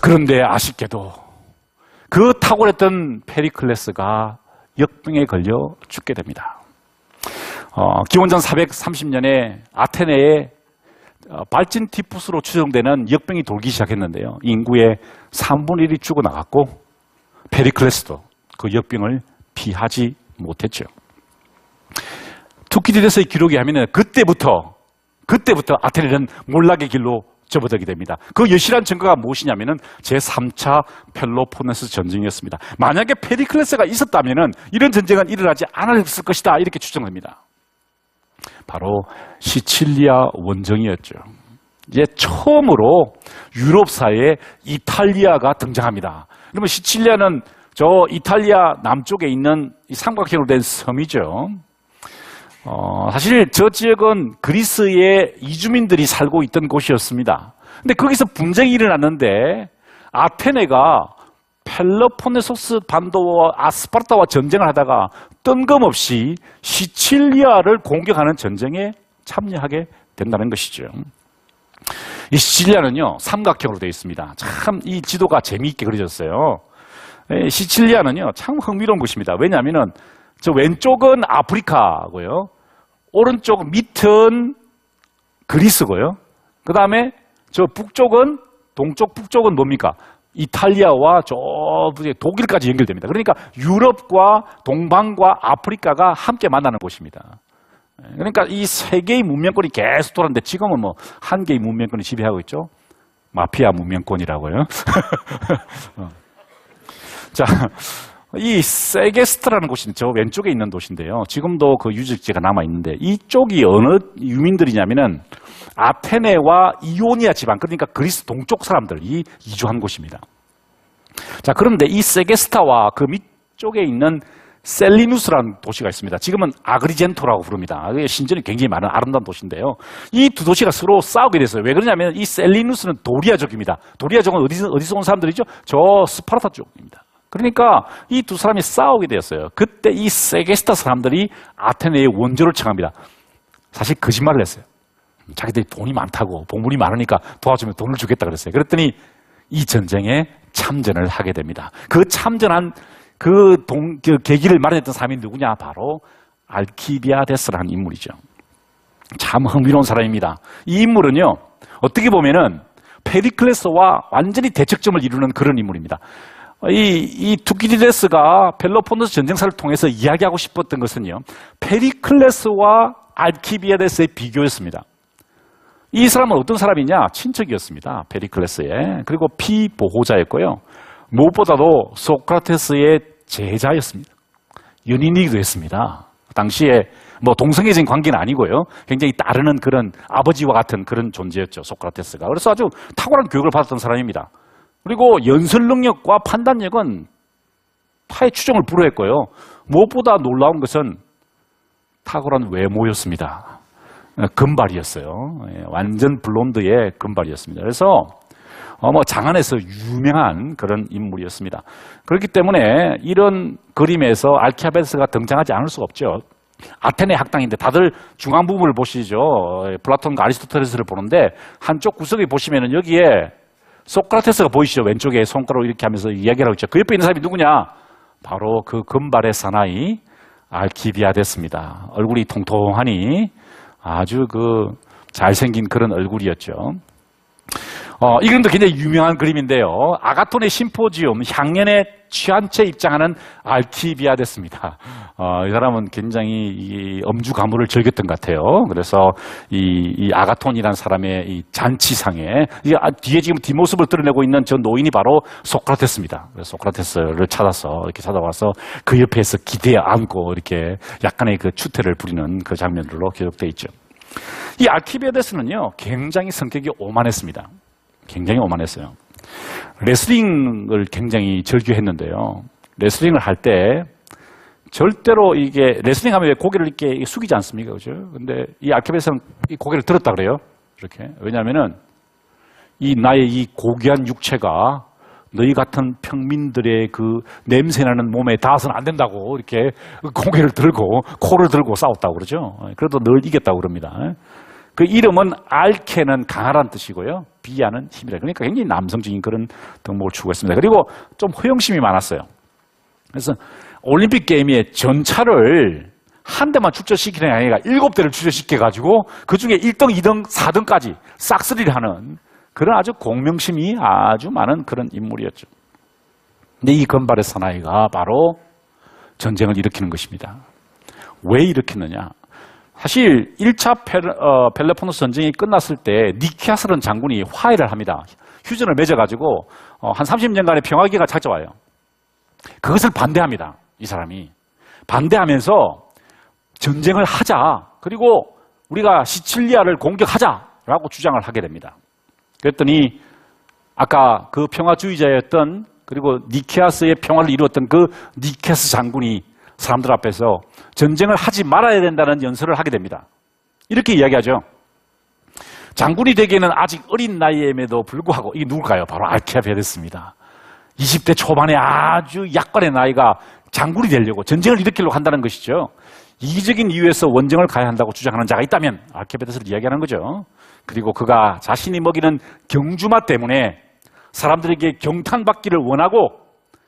그런데 아쉽게도 그 탁월했던 페리클레스가 역병에 걸려 죽게 됩니다. 기원전 430년에 아테네에 발진티푸스로 추정되는 역병이 돌기 시작했는데요. 인구의 3분의 1이 죽어나갔고 페리클레스도 그 역병을 피하지 못했죠. 투키디데스의 기록에 하면 그때부터 아테네는 몰락의 길로 접어들게 됩니다. 그 여실한 증거가 무엇이냐면은 제3차 펠로폰네소 전쟁이었습니다. 만약에 페리클레스가 있었다면은 이런 전쟁은 일어나지 않았을 것이다 이렇게 추정됩니다. 바로 시칠리아 원정이었죠. 이제 처음으로 유럽사회에 이탈리아가 등장합니다. 그러면 시칠리아는 저 이탈리아 남쪽에 있는 이 삼각형으로 된 섬이죠. 사실 저 지역은 그리스의 이주민들이 살고 있던 곳이었습니다. 근데 거기서 분쟁이 일어났는데 아테네가 펠로폰네소스 반도와 아스파르타와 전쟁을 하다가 뜬금없이 시칠리아를 공격하는 전쟁에 참여하게 된다는 것이죠. 이 시칠리아는요, 삼각형으로 되어 있습니다. 참 이 지도가 재미있게 그려졌어요. 시칠리아는요, 참 흥미로운 곳입니다. 왜냐하면은 저 왼쪽은 아프리카고요. 오른쪽 밑은 그리스고요. 그 다음에 저 북쪽은, 동쪽 북쪽은 뭡니까? 이탈리아와 저 독일까지 연결됩니다. 그러니까 유럽과 동방과 아프리카가 함께 만나는 곳입니다. 그러니까 이 세 개의 문명권이 계속 돌았는데 지금은 뭐 한 개의 문명권이 지배하고 있죠. 마피아 문명권이라고요. 자, 이 세게스트라는 곳이 저 왼쪽에 있는 도시인데요. 지금도 그 유적지가 남아 있는데 이쪽이 어느 유민들이냐면은 아테네와 이오니아 지방, 그러니까 그리스 동쪽 사람들이 이주한 곳입니다. 자, 그런데 이 세게스타와 그 밑쪽에 있는 셀리누스라는 도시가 있습니다. 지금은 아그리젠토라고 부릅니다. 신전이 굉장히 많은 아름다운 도시인데요. 이 두 도시가 서로 싸우게 됐어요. 왜 그러냐면 이 셀리누스는 도리아족입니다. 도리아족은 어디서 온 사람들이죠? 저 스파르타 쪽입니다. 그러니까 이 두 사람이 싸우게 되었어요. 그때 이 세게스타 사람들이 아테네의 원조를 청합니다. 사실 거짓말을 했어요. 자기들이 돈이 많다고, 보물이 많으니까 도와주면 돈을 주겠다 그랬어요. 그랬더니 이 전쟁에 참전을 하게 됩니다. 그 참전한 그 계기를 마련했던 사람이 누구냐? 바로 알키비아데스라는 인물이죠. 참 흥미로운 사람입니다. 이 인물은요, 어떻게 보면은 페리클레스와 완전히 대척점을 이루는 그런 인물입니다. 이 투키디데스가 펠로폰네소 전쟁사를 통해서 이야기하고 싶었던 것은요, 페리클레스와 알키비아데스의 비교였습니다. 이 사람은 어떤 사람이냐? 친척이었습니다. 페리클레스의. 그리고 피보호자였고요. 무엇보다도 소크라테스의 제자였습니다. 연인이기도 했습니다. 당시에 뭐 동성애적인 관계는 아니고요. 굉장히 따르는 그런 아버지와 같은 그런 존재였죠. 소크라테스가. 그래서 아주 탁월한 교육을 받았던 사람입니다. 그리고 연설 능력과 판단력은 타의 추종을 불허했고요. 무엇보다 놀라운 것은 탁월한 외모였습니다. 금발이었어요. 완전 블론드의 금발이었습니다. 그래서 장안에서 유명한 그런 인물이었습니다. 그렇기 때문에 이런 그림에서 알키비아데스가 등장하지 않을 수가 없죠. 아테네 학당인데 다들 중앙 부분을 보시죠. 플라톤과 아리스토텔레스를 보는데 한쪽 구석에 보시면은 여기에 소크라테스가 보이시죠? 왼쪽에 손가락으로 이렇게 하면서 이야기를 하고 있죠. 그 옆에 있는 사람이 누구냐? 바로 그 금발의 사나이 알키비아데스입니다. 얼굴이 통통하니 아주 잘생긴 그런 얼굴이었죠. 이 그림도 굉장히 유명한 그림인데요. 아가톤의 심포지움, 향연에 취한 채 입장하는 알키비아데스입니다. 이 사람은 굉장히 이 엄주 가물을 즐겼던 것 같아요. 그래서 이 아가톤이라는 사람의 이 잔치상에 뒤에 지금 뒷모습을 드러내고 있는 저 노인이 바로 소크라테스입니다. 그래서 소크라테스를 찾아서 이렇게 찾아와서 그 옆에서 기대에 안고 이렇게 약간의 그 추태를 부리는 그 장면들로 기록되어 있죠. 이 알키비아데스는요, 굉장히 성격이 오만했습니다. 굉장히 오만했어요. 레슬링을 굉장히 즐겨했는데요. 레슬링을 할 때 절대로 이게 레슬링 하면 왜 고개를 이렇게 숙이지 않습니까? 그죠? 근데 이 알키비아데스는 이 고개를 들었다 그래요. 이렇게. 왜냐면은 나의 이 고귀한 육체가 너희 같은 평민들의 그 냄새나는 몸에 닿아서는 안 된다고 이렇게 고개를 들고 코를 들고 싸웠다고 그러죠. 그래도 늘 이겼다고 그럽니다. 그 이름은 알케는 강하란 뜻이고요. 비하는 힘이라. 그러니까 굉장히 남성적인 그런 덕목을 추구했습니다. 그리고 좀 허영심이 많았어요. 그래서 올림픽 게임에 전차를 한 대만 출전시키는 게 아니라 7대를 출전시켜가지고 그 중에 1등, 2등, 4등까지 싹쓸이를 하는 그런 아주 공명심이 아주 많은 그런 인물이었죠. 근데 이 건발의 사나이가 바로 전쟁을 일으키는 것입니다. 왜 일으키느냐? 사실 1차 펠로폰네소 전쟁이 끝났을 때 니키아스라는 장군이 화해를 합니다. 휴전을 맺어가지고 한 30년간의 평화기가 찾아와요. 그것을 반대합니다. 이 사람이. 반대하면서 전쟁을 하자. 그리고 우리가 시칠리아를 공격하자라고 주장을 하게 됩니다. 그랬더니 아까 그 평화주의자였던 그리고 니케아스의 평화를 이루었던 그 니케아스 장군이 사람들 앞에서 전쟁을 하지 말아야 된다는 연설을 하게 됩니다. 이렇게 이야기하죠. 장군이 되기에는 아직 어린 나이임에도 불구하고 이게 누굴까요? 바로 알키비아데스입니다. 20대 초반에 아주 약간의 나이가 장군이 되려고 전쟁을 일으키려고 한다는 것이죠. 이기적인 이유에서 원정을 가야 한다고 주장하는 자가 있다면 알키비아데스를 이야기하는 거죠. 그리고 그가 자신이 먹이는 경주마 때문에 사람들에게 경탄받기를 원하고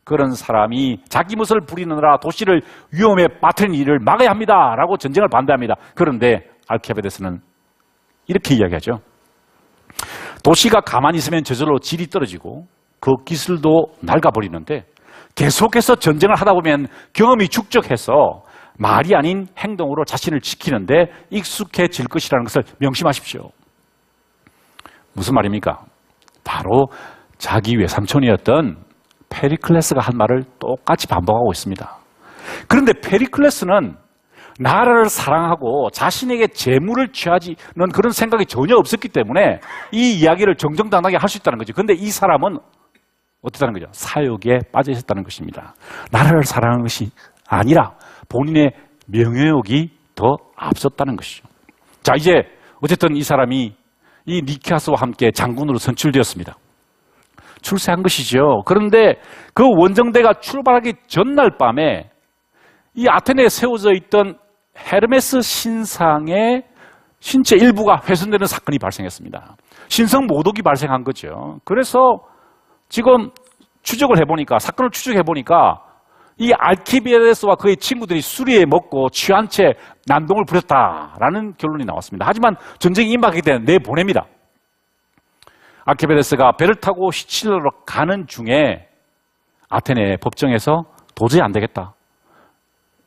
그런 사람이 자기 멋을 부리느라 도시를 위험에 빠뜨리는 일을 막아야 합니다. 라고 전쟁을 반대합니다. 그런데 알키비아데스는 이렇게 이야기하죠. 도시가 가만히 있으면 저절로 질이 떨어지고 그 기술도 낡아버리는데 계속해서 전쟁을 하다 보면 경험이 축적해서 말이 아닌 행동으로 자신을 지키는데 익숙해질 것이라는 것을 명심하십시오. 무슨 말입니까? 바로 자기 외삼촌이었던 페리클레스가 한 말을 똑같이 반복하고 있습니다. 그런데 페리클레스는 나라를 사랑하고 자신에게 재물을 취하지는 그런 생각이 전혀 없었기 때문에 이 이야기를 정정당당하게 할 수 있다는 거죠. 그런데 이 사람은 어떻다는 거죠? 사욕에 빠져 있었다는 것입니다. 나라를 사랑하는 것이 아니라 본인의 명예욕이 더 앞섰다는 것이죠. 자, 이제 어쨌든 이 사람이 이 니키아스와 함께 장군으로 선출되었습니다. 출세한 것이죠. 그런데 그 원정대가 출발하기 전날 밤에 이 아테네에 세워져 있던 헤르메스 신상의 신체 일부가 훼손되는 사건이 발생했습니다. 신성 모독이 발생한 거죠. 그래서 지금 추적을 해보니까, 사건을 추적해보니까 이 알키비아데스와 그의 친구들이 술에 먹고 취한 채 난동을 부렸다라는 결론이 나왔습니다. 하지만 전쟁이 임박하게 되면 내보냅니다. 알키비아데스가 배를 타고 시칠리아로 가는 중에 아테네 법정에서 도저히 안 되겠다.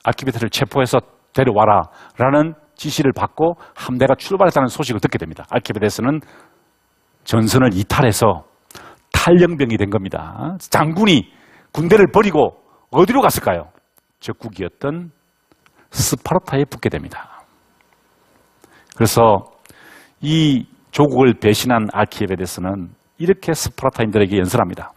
알키비아데스를 체포해서 데려와라 라는 지시를 받고 함대가 출발했다는 소식을 듣게 됩니다. 알키비아데스는 전선을 이탈해서 탈영병이 된 겁니다. 장군이 군대를 버리고 어디로 갔을까요? 적국이었던 스파르타에 붙게 됩니다. 그래서 이 조국을 배신한 알키비아데스는 이렇게 스파르타인들에게 연설합니다.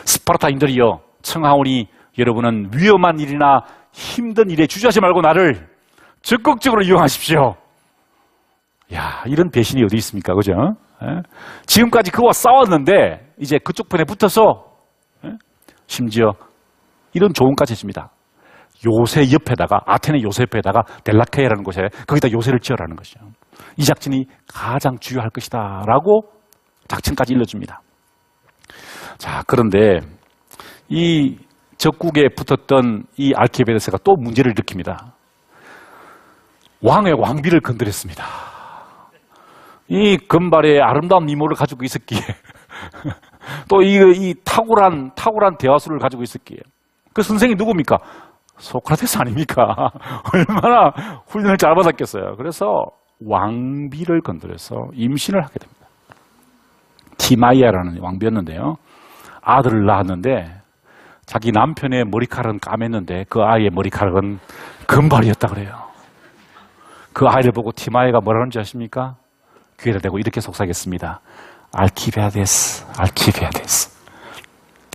스파르타인들이여, 청하오니 여러분은 위험한 일이나 힘든 일에 주저하지 말고 나를 적극적으로 이용하십시오. 야, 이런 배신이 어디 있습니까? 그죠? 지금까지 그와 싸웠는데 이제 그쪽 편에 붙어서 심지어 이런 조언까지 했습니다. 요새 옆에다가, 아테네 요새 옆에다가 델라케이라는 곳에 거기다 요새를 지어라는 것이죠. 이 작전이 가장 주요할 것이다 라고 작전까지 일러줍니다. 자, 그런데 이 적국에 붙었던 이 알키비아데스가 또 문제를 일으킵니다. 왕의 왕비를 건드렸습니다. 이 금발의 아름다운 미모를 가지고 있었기에 또 이 탁월한 대화술을 가지고 있었기에 그 선생이 누굽니까? 소크라테스 아닙니까? 얼마나 훈련을 잘 받았겠어요. 그래서 왕비를 건드려서 임신을 하게 됩니다. 티마이아라는 왕비였는데요. 아들을 낳았는데 자기 남편의 머리카락은 까맸는데 그 아이의 머리카락은 금발이었다 그래요. 그 아이를 보고 티마이아가 뭐라는지 아십니까? 귀에다 대고 이렇게 속삭였습니다. 알키비아데스, 알키비아데스.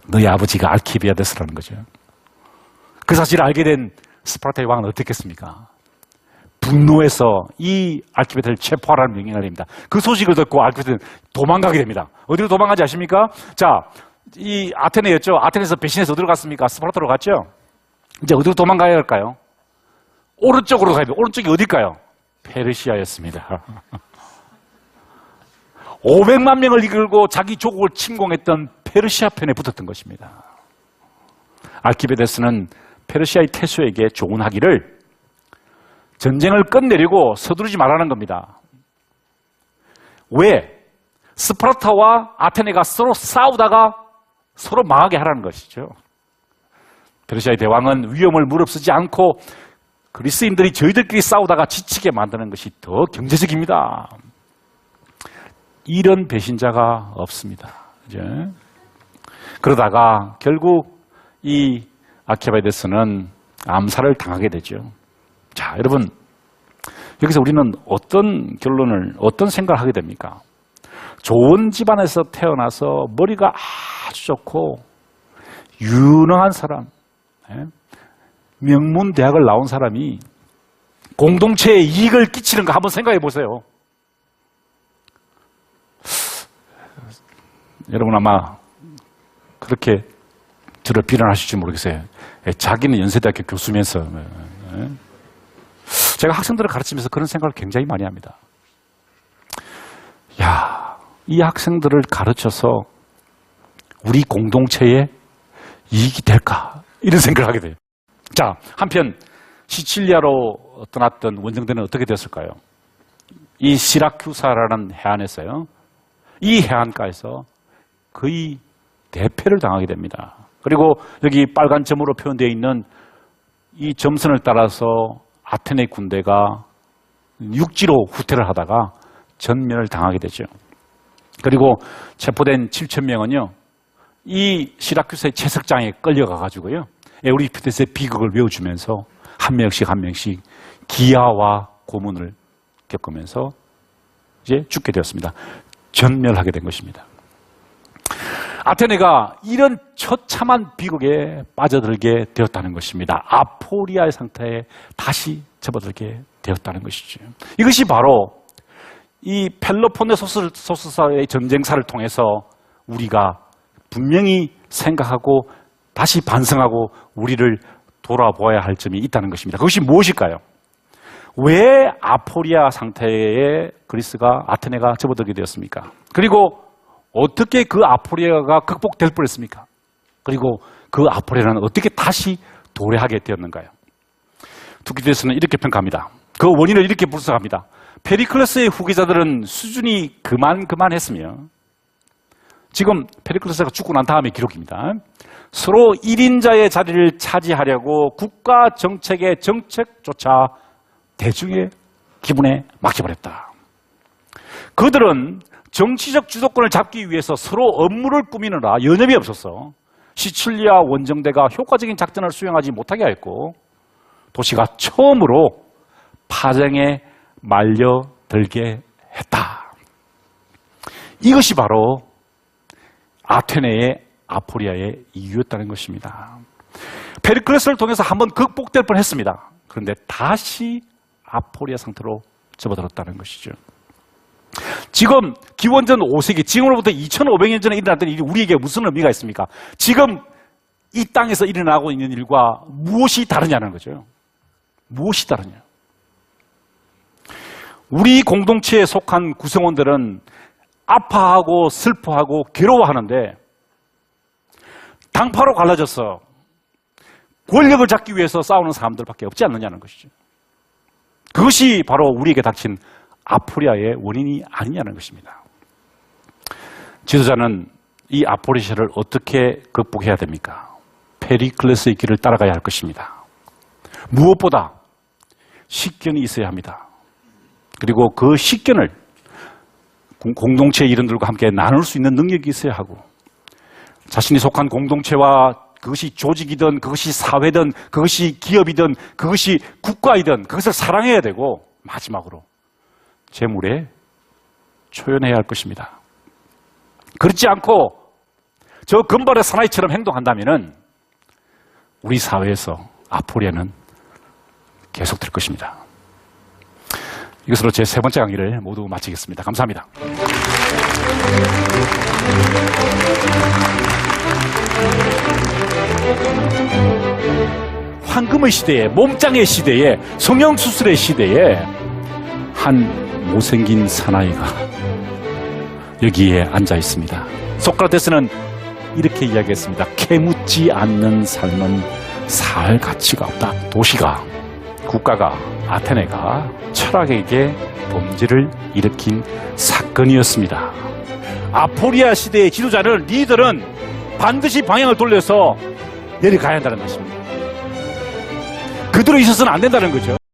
너희 아버지가 알키비아데스라는 거죠. 그 사실을 알게 된 스파르타의 왕은 어떻겠습니까? 분노해서 이 알키비아데스를 체포하라는 명령을 내립니다. 그 소식을 듣고 알키비아데스는 도망가게 됩니다. 어디로 도망가지 아십니까? 자, 이 아테네였죠. 아테네에서 배신해서 어디로 갔습니까? 스파르타로 갔죠. 이제 어디로 도망가야 할까요? 오른쪽으로 가야 돼요. 오른쪽이 어딜까요? 페르시아였습니다. 500만 명을 이끌고 자기 조국을 침공했던 페르시아 편에 붙었던 것입니다. 알키비데스는 페르시아의 태수에게 조언하기를 전쟁을 끝내려고 서두르지 말라는 겁니다. 왜? 스파르타와 아테네가 서로 싸우다가 서로 망하게 하라는 것이죠. 페르시아의 대왕은 위험을 무릅쓰지 않고 그리스인들이 저희들끼리 싸우다가 지치게 만드는 것이 더 경제적입니다. 이런 배신자가 없습니다. 이제 그러다가 결국 이 아케바이데스는 암살을 당하게 되죠. 자, 여러분, 여기서 우리는 어떤 결론을, 어떤 생각을 하게 됩니까? 좋은 집안에서 태어나서 머리가 아주 좋고 유능한 사람, 명문 대학을 나온 사람이 공동체에 이익을 끼치는 거 한번 생각해 보세요. 여러분 아마 그렇게 저를 비난하실지 모르겠어요. 자기는 연세대학교 교수면서. 제가 학생들을 가르치면서 그런 생각을 굉장히 많이 합니다. 야, 이 학생들을 가르쳐서 우리 공동체에 이익이 될까? 이런 생각을 하게 돼요. 자, 한편 시칠리아로 떠났던 원정대는 어떻게 됐을까요? 이 시라큐사라는 해안에서요. 이 해안가에서 거의 대패를 당하게 됩니다. 그리고 여기 빨간 점으로 표현되어 있는 이 점선을 따라서 아테네 군대가 육지로 후퇴를 하다가 전멸을 당하게 되죠. 그리고 체포된 7,000명은요. 이 시라큐스의 채석장에 끌려가가지고요. 에우리피데스의 비극을 외워주면서 한 명씩 기아와 고문을 겪으면서 이제 죽게 되었습니다. 전멸하게 된 것입니다. 아테네가 이런 처참한 비극에 빠져들게 되었다는 것입니다. 아포리아의 상태에 다시 접어들게 되었다는 것이죠. 이것이 바로 이 펠로폰네소스사의 전쟁사를 통해서 우리가 분명히 생각하고 다시 반성하고 우리를 돌아보아야 할 점이 있다는 것입니다. 그것이 무엇일까요? 왜 아포리아 상태에 그리스가, 아테네가 접어들게 되었습니까? 그리고 어떻게 그 아포리아가 극복될 뻔했습니까? 그리고 그 아포리아는 어떻게 다시 도래하게 되었는가요? 투키디데스는 이렇게 평가합니다. 그 원인을 이렇게 분석합니다. 페리클레스의 후계자들은 수준이 그만했으며, 지금 페리클레스가 죽고 난 다음의 기록입니다. 서로 1인자의 자리를 차지하려고 국가 정책의 정책조차 대중의 기분에 맡겨버렸다. 그들은 정치적 주도권을 잡기 위해서 서로 업무를 꾸미느라 여념이 없었어. 시칠리아 원정대가 효과적인 작전을 수행하지 못하게 하였고, 도시가 처음으로 파장에 말려들게 했다. 이것이 바로 아테네의 아포리아의 이유였다는 것입니다. 페리클레스를 통해서 한번 극복될 뻔했습니다. 그런데 다시 아포리아 상태로 접어들었다는 것이죠. 지금 기원전 5세기, 지금으로부터 2500년 전에 일어났던 일이 우리에게 무슨 의미가 있습니까? 지금 이 땅에서 일어나고 있는 일과 무엇이 다르냐는 거죠. 무엇이 다르냐? 우리 공동체에 속한 구성원들은 아파하고 슬퍼하고 괴로워하는데 당파로 갈라져서 권력을 잡기 위해서 싸우는 사람들밖에 없지 않느냐는 것이죠. 그것이 바로 우리에게 닥친 아포리아의 원인이 아니냐는 것입니다. 지도자는 이 아포리아를 어떻게 극복해야 됩니까? 페리클레스의 길을 따라가야 할 것입니다. 무엇보다 식견이 있어야 합니다. 그리고 그 식견을 공동체의 일원들과 함께 나눌 수 있는 능력이 있어야 하고, 자신이 속한 공동체와 그것이 조직이든 그것이 사회든 그것이 기업이든 그것이 국가이든 그것을 사랑해야 되고, 마지막으로 재물에 초연해야 할 것입니다. 그렇지 않고 저 금발의 사나이처럼 행동한다면 우리 사회에서 아포리아는 계속될 것입니다. 이것으로 제 세 번째 강의를 모두 마치겠습니다. 감사합니다. 황금의 시대에, 몸짱의 시대에, 성형수술의 시대에 한 못생긴 사나이가 여기에 앉아 있습니다. 소크라테스는 이렇게 이야기했습니다. 캐묻지 않는 삶은 살 가치가 없다. 도시가, 국가가, 아테네가 철학에게 범죄를 일으킨 사건이었습니다. 아포리아 시대의 지도자는, 리더는 반드시 방향을 돌려서 내려가야 한다는 것입니다. 그대로 있어서는 안 된다는 거죠.